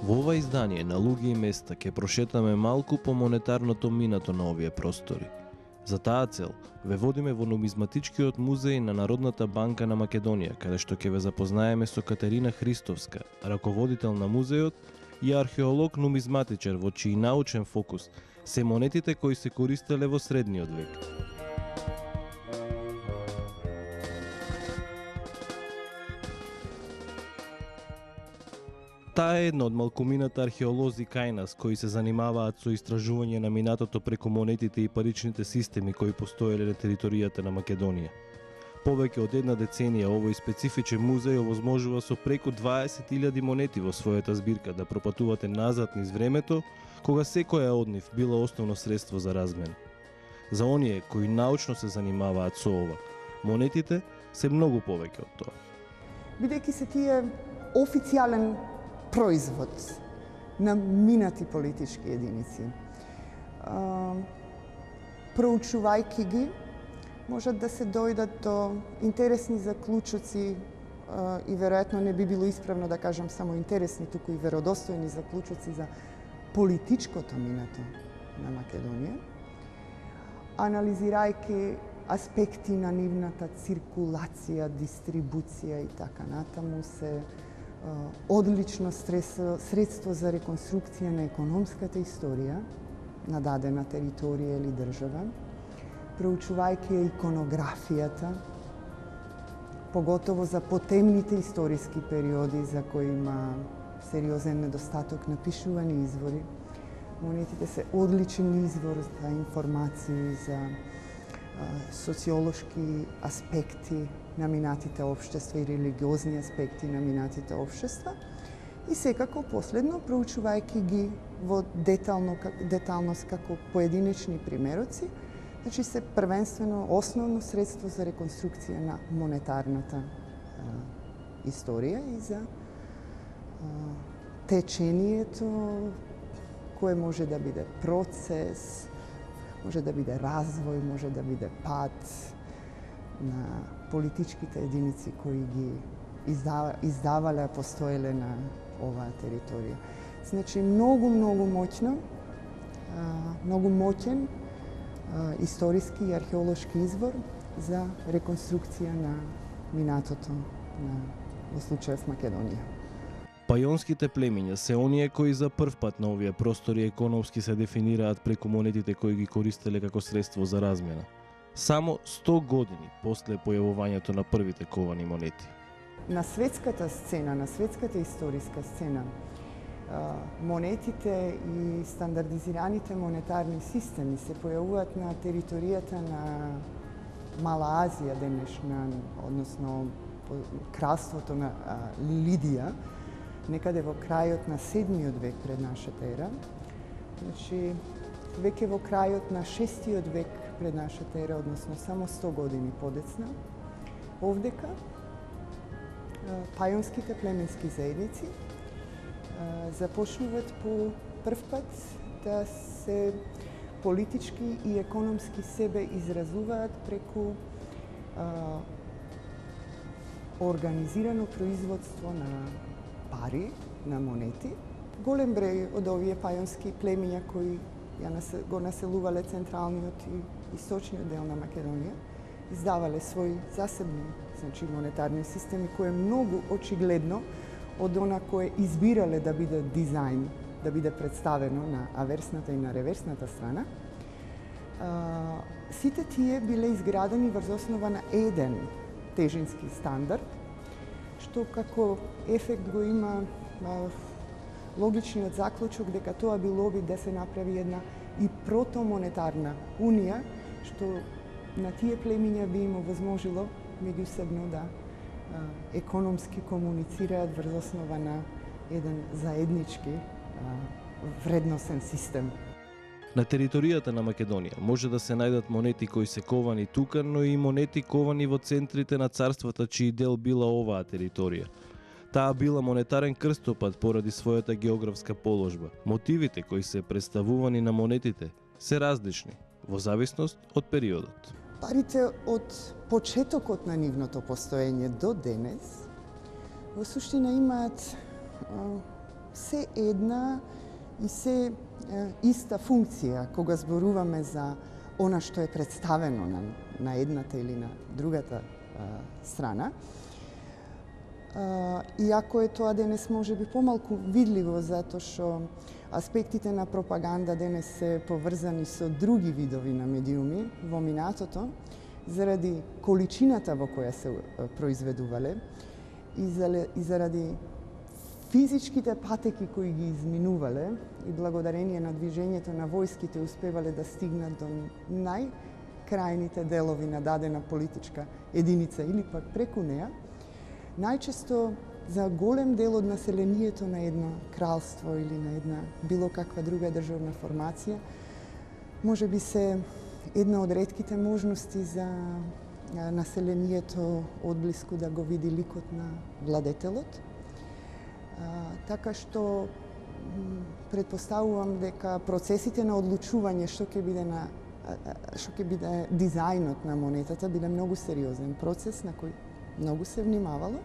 Во ова издание на луѓе и места ќе прошетаме малку по монетарното минато на овие простори. За таа цел ве водиме во нумизматичкиот музеј на Народната банка на Македонија, каде што ќе ве запознаеме со Катерина Христовска, раководител на музејот и археолог нумизматичар во чиј научен фокус се монетите кои се користеле во средниот век. Таа е една од малкумината археолози кај нас кои се занимаваат со истражување на минатото преку монетите и паричните системи кои постоеле на територијата на Македонија. Повеќе од една деценија овој специфичен музеј овозможува со преку 20.000 монети во својата збирка да пропатувате назад низ времето, кога секоја од нив била основно средство за размена. За оние кои научно се занимаваат со ова, монетите се многу повеќе од тоа. Бидејќи се тие официјален производ на минати политички единици. Проучувајќи ги, можат да се дојдат до интересни заклучоци и веројатно не би било исправно да кажам само интересни, туку и веродостојни заклучоци за политичкото минато на Македонија, анализирајќи аспекти на нивната циркулација, дистрибуција и така натаму се одлично средство за реконструкција на економската историја на дадена територија или држава, проучувајќи иконографијата, поготово за потемните историски периоди за кои има сериозен недостаток на пишувани извори. Монетите се одличен извор за информации, за социолошки аспекти на минатите општества и религиозни аспекти на минатите општества. И секако последно, проучувајќи ги во деталност како поединечни примероци, значи се првенствено основно средство за реконструкција на монетарната историја и за течението кое може да биде процес, може да биде развој, може да биде пат на политичките единици кои ги издавале, постоеле на оваа територија. Значи, многу моќно, многу моќен историски и археолошки извор за реконструкција на минатото во случајов Македонија. Пајонските племиња се оние кои за прв пат на овие простори економски се дефинираат преку монетите кои ги користеле како средство за размена. Само 100 години после појавувањето на првите ковани монети. На светската сцена, на светската историска сцена, монетите и стандардизираните монетарни системи се појавуваат на територијата на Мала Азија денешна, односно кралството на Лидија, некаде во крајот на 7. век пред нашата ера. Значи, веќе во крајот на 6. век пред нашата ера, односно само 100 години подецна, овдека пајонските племенски заедници започнуваат по прв пат да се политички и економски себе изразуваат преку организирано производство на пари, на монети. Голем број од овие пајонски племиња кои го населувале централниот и источниот дел на Македонија, издавале своји засебни, значи, монетарни системи, кои многу очигледно од она кое избирале да биде дизајн, да биде представено на аверсната и на реверсната страна. Сите тие биле изградени врз основа на еден тежински стандард, што како ефект го има логичниот заклучок дека тоа било би да се направи една и протомонетарна унија, што на тие племиња би им овозможило меѓусебно да економски комуницираат врз основа на еден заеднички вредносен систем. На територијата на Македонија може да се најдат монети кои се ковани тука, но и монети ковани во центрите на царствата чиј дел била оваа територија. Таа била монетарен крстопат поради својата географска положба. Мотивите кои се представувани на монетите се различни во зависност од периодот. Парите од почетокот на нивното постоење до денес во суштина имаат се една и се иста функција кога зборуваме за она што е представено на едната или на другата страна. Иако е тоа денес може би помалку видливо, затоа што аспектите на пропаганда денес се поврзани со други видови на медиуми во минатото, заради количината во која се произведувале и заради физичките патеки кои ги изминувале и благодарение на движењето на војските успевале да стигнат до најкрајните делови на дадена политичка единица или пак преку неа, најчесто за голем дел од населението на едно кралство или на една било каква друга државна формација, може би се една од ретките можности за населението одблиску да го види ликот на владетелот. Така што предпоставувам дека процесите на одлучување што ќе биде дизајнот на монетата биде многу сериозен процес на кој многу се внимавало,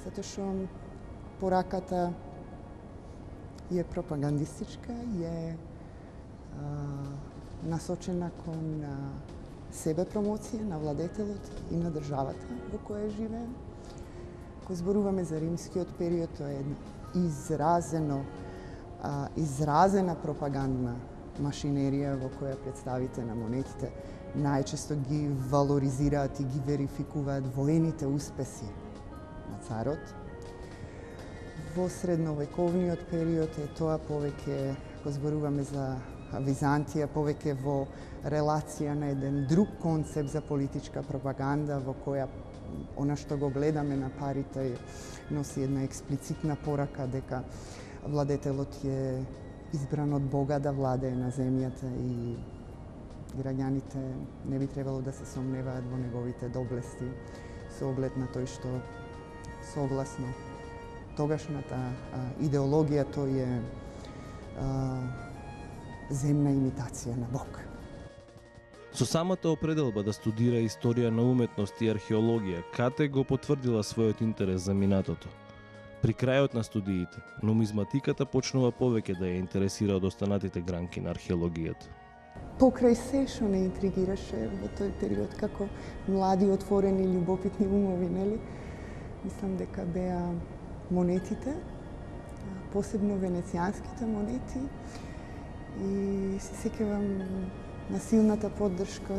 затоа што пораката е пропагандистичка, е насочена кон себе промоција на владетелот и на државата во која живеем. Кога зборуваме за римскиот период, тоа е една изразена пропагандна машинерија во која представите на монетите најчесто ги валоризираат и ги верификуваат воените успеси на царот. Во средновековниот период е тоа повеќе, кога зборуваме за Византија, повеќе во релација на еден друг концепт за политичка пропаганда во која она што го гледаме на парите носи една експлицитна порака дека владетелот е избран од Бога да владее на земјата и граѓаните не би требало да се сомневаат во неговите доблести со оглед на тој што согласно тогашната идеологија тој е земна имитација на Бог. Со самата определба да студира историја на уметност и археологија, Кате го потврдила својот интерес за минатото. При крајот на студиите, нумизматиката почнува повеќе да ја интересира од останатите гранки на археологијата. Покрај се што не интригираше во тој период како млади, отворени, љубопитни умови, нели? Мислам дека беа монетите, посебно венецијанските монети, и се сеќавам на силната поддршка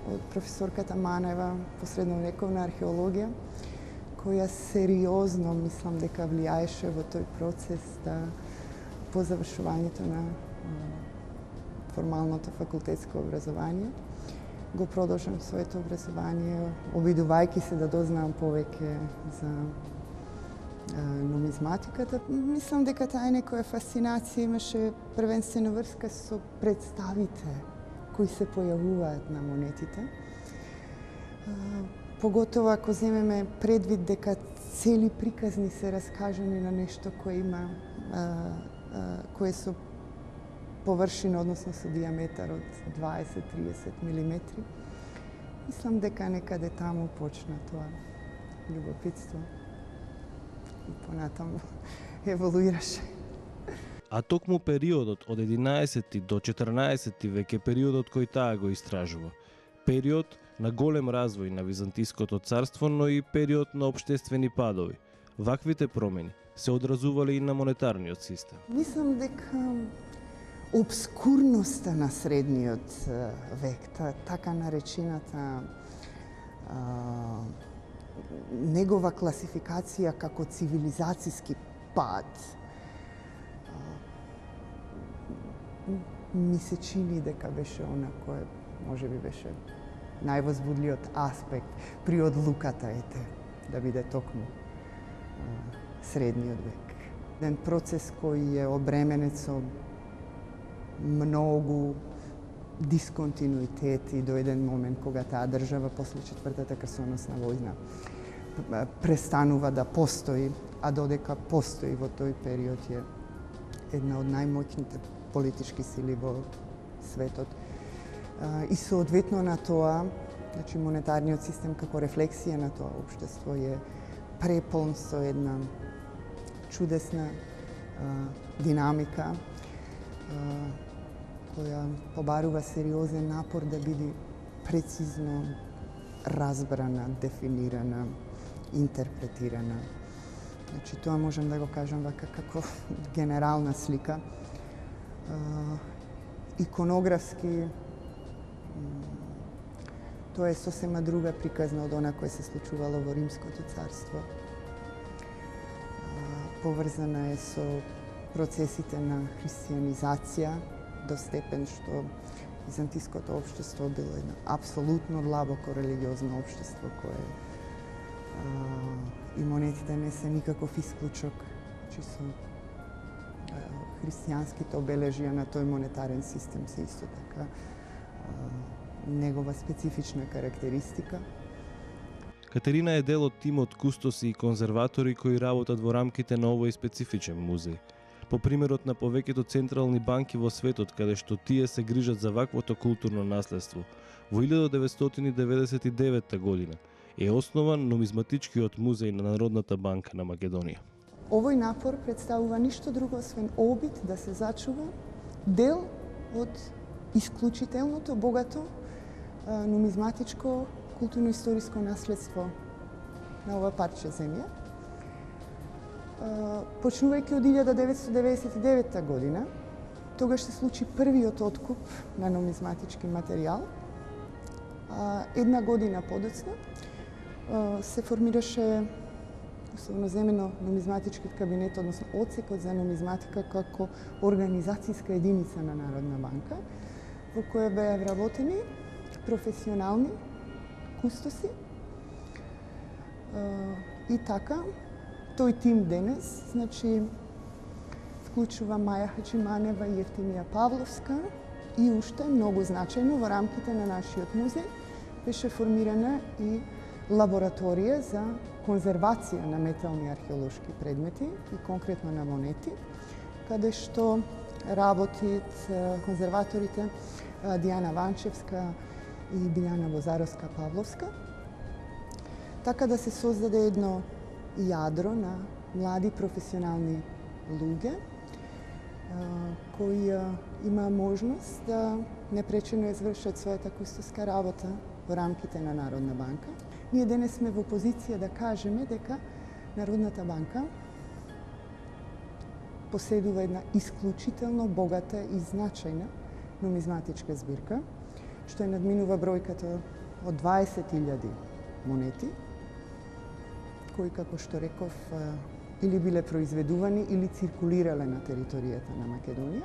од професорката Манева по средновековна археологија, која сериозно, мислам дека влијаеше во тој процес да по завршувањето на формалното факултетско образование го продолжам своето образование, обидувајќи се да дознаам повеќе за нумизматиката. Мислам дека таа некоја фасцинација имаше првенствено врска со представите кои се појавуваат на монетите. Поготово ако земеме предвид дека цели приказни се раскажани на нешто кое има кое со површина, односно со диаметар од 20-30 мм. Мислам дека некаде таму почна тоа љубопитство и понатаму еволуираше. А токму периодот од 11 до 14 век е периодот кој таа го истражува. Период на голем развој на Византиското царство, но и период на општествени падови. Ваквите промени се одразувале и на монетарниот систем. Мислам дека обскурноста на средниот век, така наречената негова класификација како цивилизацијски пат. Ми се чини дека беше она кој може би беше највозбудливиот аспект при одлуката да биде токму средниот век. Еден процес кој е обременет со многу дисконтинуитети до еден момент кога таа држава после Четвртата крстоносна војна престанува да постои, а додека постои во тој период е една од најмоćните политички сили во светот. И соодветно на тоа, значи монетарниот систем како рефлексија на тоа општество е преполн со една чудесна динамика која побарува сериозен напор да биде прецизно разбрана, дефинирана, интерпретирана. Значи тоа можам да го кажам вака како генерална слика. Иконографски тоа е сосема друга приказна од она која се случувало во Римското царство. Поврзана е со процесите на христијанизација до степен што византиското општество било едно апсолутно длабоко религиозно општество кое и монетите не се никаков исклучок, значи со христијанските обележја на тој монетарен систем се исто така негова специфична карактеристика. Катерина е дел од тимот кустоси и конзерватори кои работат во рамките на овој специфичен музеј. По примерот на повеќето централни банки во светот, каде што тие се грижат за ваквото културно наследство, во 1999 година е основан Нумизматичкиот музеј на Народната банка на Македонија. Овој напор представува ништо друго освен обид да се зачува дел од исклучителното, богато нумизматичко културно-историско наследство на ова парче земја. Почнувајќи од 1999 година, тогаш се случи првиот откуп на нумизматички материјал. Една година подоцна се формираше условноземено нумизматички кабинет, односно одсекот за нумизматика како организацијска единица на Народна банка, во која беа вработени професионални кустоси. И така, тој тим денес, значи, вклучува Маја Хаджиманева и Евтимија Павловска и уште многу значајно во рамките на нашиот музеј беше формирана и лабораторија за конзервација на метални археолошки предмети и конкретно на монети, каде што работит конзерваторите Дијана Ванчевска и Билјана Бозаровска-Павловска, така да се создаде едно јадро на млади професионални луѓе кои има можност да непречено извршат својата кустоска работа во рамките на Народна банка. Ние денес сме во позиција да кажеме дека Народната банка поседува една исклучително богата и значајна нумизматичка збирка, што е надминува бројката од 20.000 монети, кои, како што реков, или биле произведувани или циркулирале на територијата на Македонија.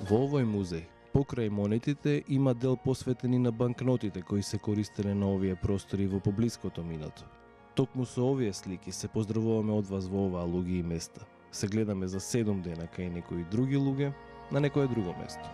Во овој музеј, покрај монетите, има дел посветени на банкнотите кои се користеле на овие простори во поблиското минато. Токму со овие слики се поздравуваме од вас во оваа луѓе и места. Се гледаме за 7 дена кај некои други луѓе на некое друго место.